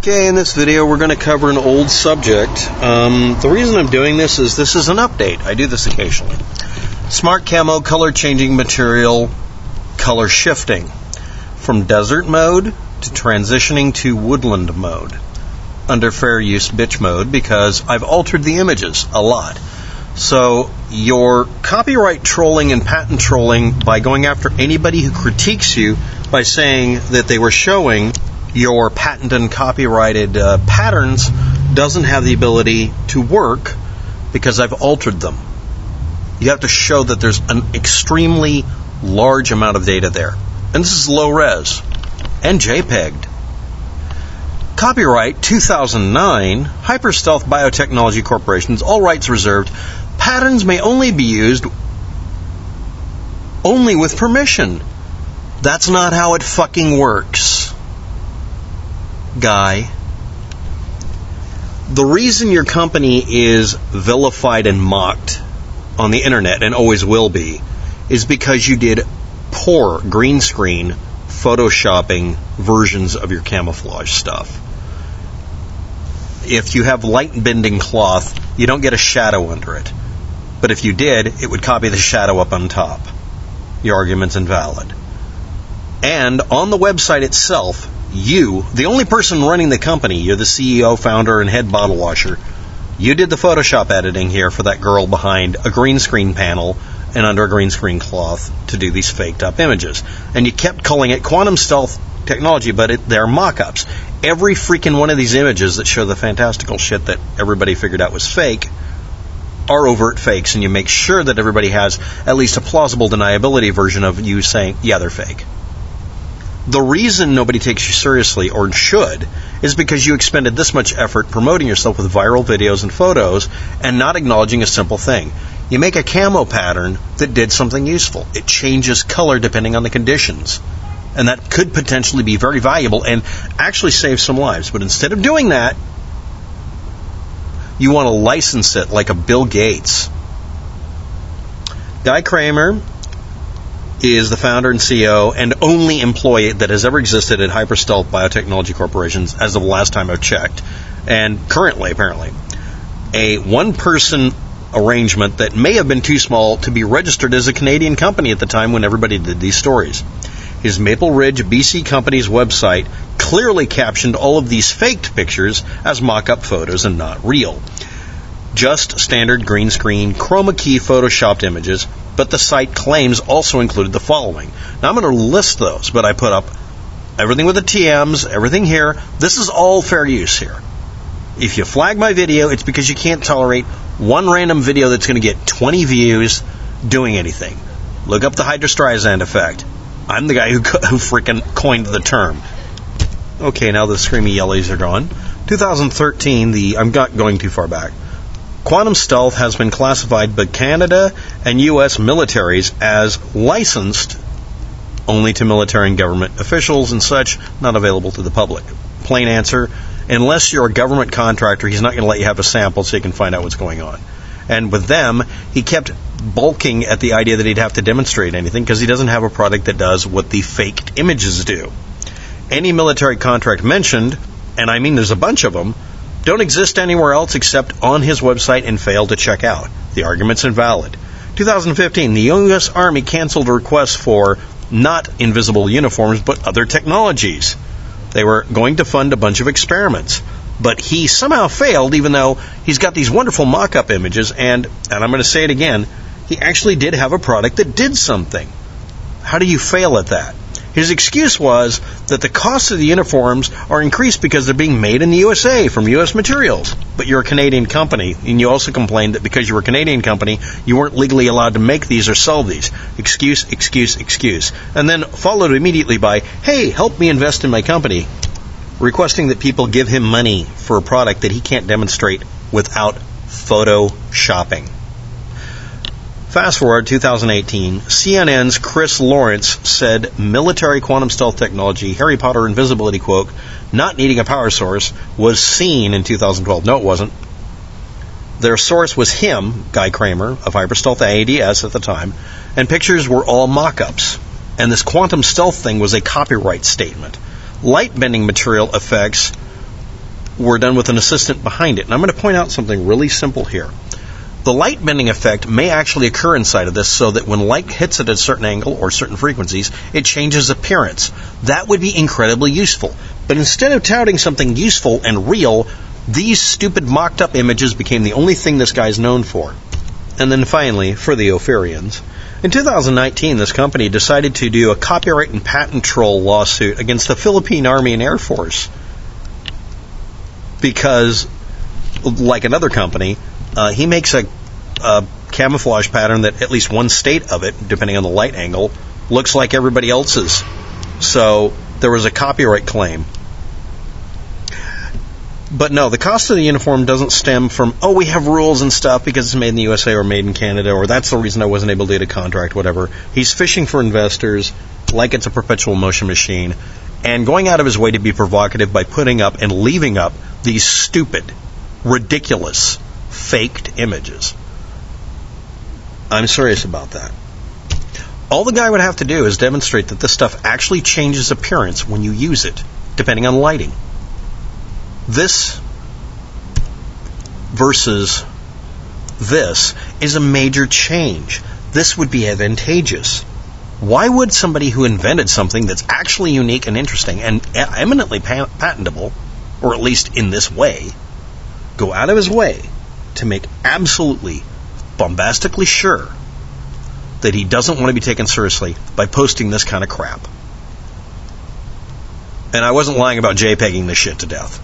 Okay, in this video we're going to cover an old subject. The reason I'm doing this is an update. I do this occasionally. Smart Camo color changing material, color shifting. From desert mode to transitioning to woodland mode. Under fair use bitch mode because I've altered the images a lot. So your copyright trolling and patent trolling by going after anybody who critiques you by saying that they were showing your patent and copyrighted patterns doesn't have the ability to work because I've altered them. You have to show that there's an extremely large amount of data there. And this is low res and JPEG'd. Copyright 2009, HyperStealth Biotechnology Corporation's all rights reserved. Patterns may only be used only with permission. That's not how it fucking works, guy. The reason your company is vilified and mocked on the internet, and always will be, is because you did poor green screen photoshopping versions of your camouflage stuff. If you have light bending cloth, you don't get a shadow under it. But if you did, it would copy the shadow up on top. Your argument's invalid. And on the website itself, you, the only person running the company, you're the CEO, founder, and head bottle washer, you did the Photoshop editing here for that girl behind a green screen panel and under a green screen cloth to do these faked up images. And you kept calling it quantum stealth technology, but they're mock-ups. Every freaking one of these images that show the fantastical shit that everybody figured out was fake are overt fakes, and you make sure that everybody has at least a plausible deniability version of you saying, yeah, they're fake. The reason nobody takes you seriously, or should, is because you expended this much effort promoting yourself with viral videos and photos and not acknowledging a simple thing. You make a camo pattern that did something useful. It changes color depending on the conditions. And that could potentially be very valuable and actually save some lives. But instead of doing that, you want to license it like a Bill Gates. Guy Cramer is the founder and CEO and only employee that has ever existed at HyperStealth Biotechnology Corporation as of the last time I've checked. And currently, apparently, a one-person arrangement that may have been too small to be registered as a Canadian company at the time when everybody did these stories. His Maple Ridge, BC company's website clearly captioned all of these faked pictures as mock-up photos and not real. Just standard green screen, chroma key photoshopped images, but the site claims also included the following. Now I'm going to list those, but I put up everything with the TMs, everything here. This is all fair use here. If you flag my video, it's because you can't tolerate one random video that's going to get 20 views doing anything. Look up the Hydra Streisand effect. I'm the guy who freaking coined the term. Okay, now the screamy yellies are gone. 2013, I'm not going too far back. Quantum stealth has been classified by Canada and U.S. militaries as licensed only to military and government officials and such, not available to the public. Plain answer, unless you're a government contractor, he's not going to let you have a sample so you can find out what's going on. And with them, he kept balking at the idea that he'd have to demonstrate anything because he doesn't have a product that does what the faked images do. Any military contract mentioned, and I mean there's a bunch of them, don't exist anywhere else except on his website and fail to check out. The argument's invalid. 2015, the U.S. Army canceled a request for not invisible uniforms but other technologies. They were going to fund a bunch of experiments. But he somehow failed, even though he's got these wonderful mock-up images, and I'm going to say it again, he actually did have a product that did something. How do you fail at that? His excuse was that the cost of the uniforms are increased because they're being made in the USA from U.S. materials. But you're a Canadian company, and you also complained that because you were a Canadian company, you weren't legally allowed to make these or sell these. Excuse, excuse, excuse. And then followed immediately by, hey, help me invest in my company, requesting that people give him money for a product that he can't demonstrate without photoshopping. Fast forward 2018, CNN's Chris Lawrence said military quantum stealth technology, Harry Potter invisibility cloak, not needing a power source, was seen in 2012. No, it wasn't. Their source was him, Guy Cramer, of HyperStealth AADS at the time, and pictures were all mock-ups. And this quantum stealth thing was a copyright statement. Light bending material effects were done with an assistant behind it. And I'm going to point out something really simple here. The light bending effect may actually occur inside of this so that when light hits at a certain angle or certain frequencies, it changes appearance. That would be incredibly useful. But instead of touting something useful and real, these stupid mocked-up images became the only thing this guy's known for. And then finally, for the Ophirians, in 2019, this company decided to do a copyright and patent troll lawsuit against the Philippine Army and Air Force. Because, like another company, he makes a camouflage pattern that at least one state of it, depending on the light angle, looks like everybody else's. So there was a copyright claim. But no, the cost of the uniform doesn't stem from, oh, we have rules and stuff because it's made in the USA or made in Canada, or that's the reason I wasn't able to get a contract, whatever. He's fishing for investors like it's a perpetual motion machine and going out of his way to be provocative by putting up and leaving up these stupid, ridiculous, faked images. I'm serious about that. All the guy would have to do is demonstrate that this stuff actually changes appearance when you use it, depending on lighting. This versus this is a major change. This would be advantageous. Why would somebody who invented something that's actually unique and interesting and eminently patentable, or at least in this way, go out of his way to make absolutely bombastically sure that he doesn't want to be taken seriously by posting this kind of crap? And I wasn't lying about JPEGing this shit to death.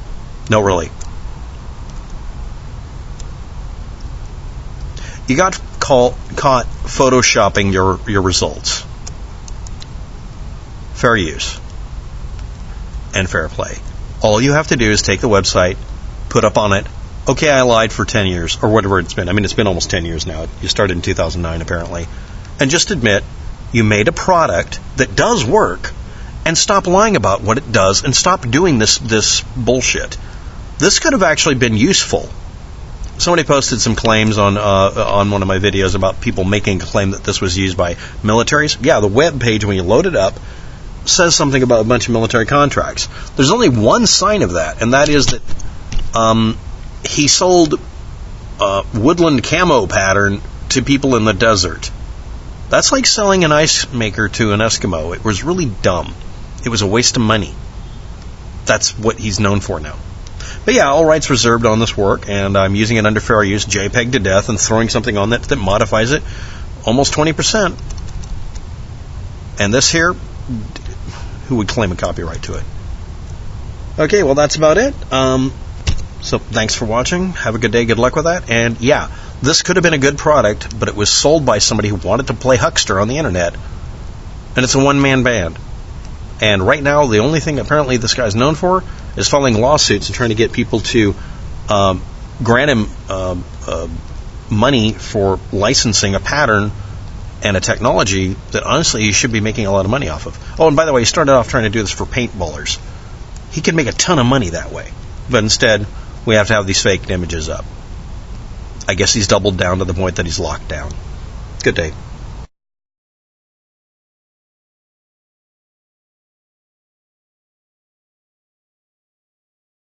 No, really. You got caught photoshopping your results. Fair use and fair play. All you have to do is take the website, put up on it, okay, I lied for 10 years, or whatever it's been. I mean, it's been almost 10 years now. You started in 2009, apparently. And just admit you made a product that does work, and stop lying about what it does, and stop doing this bullshit. This could have actually been useful. Somebody posted some claims on one of my videos about people making a claim that this was used by militaries. Yeah, the web page, when you load it up, says something about a bunch of military contracts. There's only one sign of that, and that is that he sold woodland camo pattern to people in the desert. That's like selling an ice maker to an Eskimo. It was really dumb. It was a waste of money. That's what he's known for now. But yeah, all rights reserved on this work, and I'm using it under fair use, JPEG to death, and throwing something on that modifies it almost 20%. And this here, who would claim a copyright to it? Okay, well, that's about it. So thanks for watching. Have a good day. Good luck with that. And yeah, this could have been a good product, but it was sold by somebody who wanted to play huckster on the internet. And it's a one-man band. And right now, the only thing apparently this guy's known for is filing lawsuits and trying to get people to grant him money for licensing a pattern and a technology that honestly he should be making a lot of money off of. Oh, and by the way, he started off trying to do this for paintballers. He could make a ton of money that way. But instead, we have to have these faked images up. I guess he's doubled down to the point that he's locked down. Good day.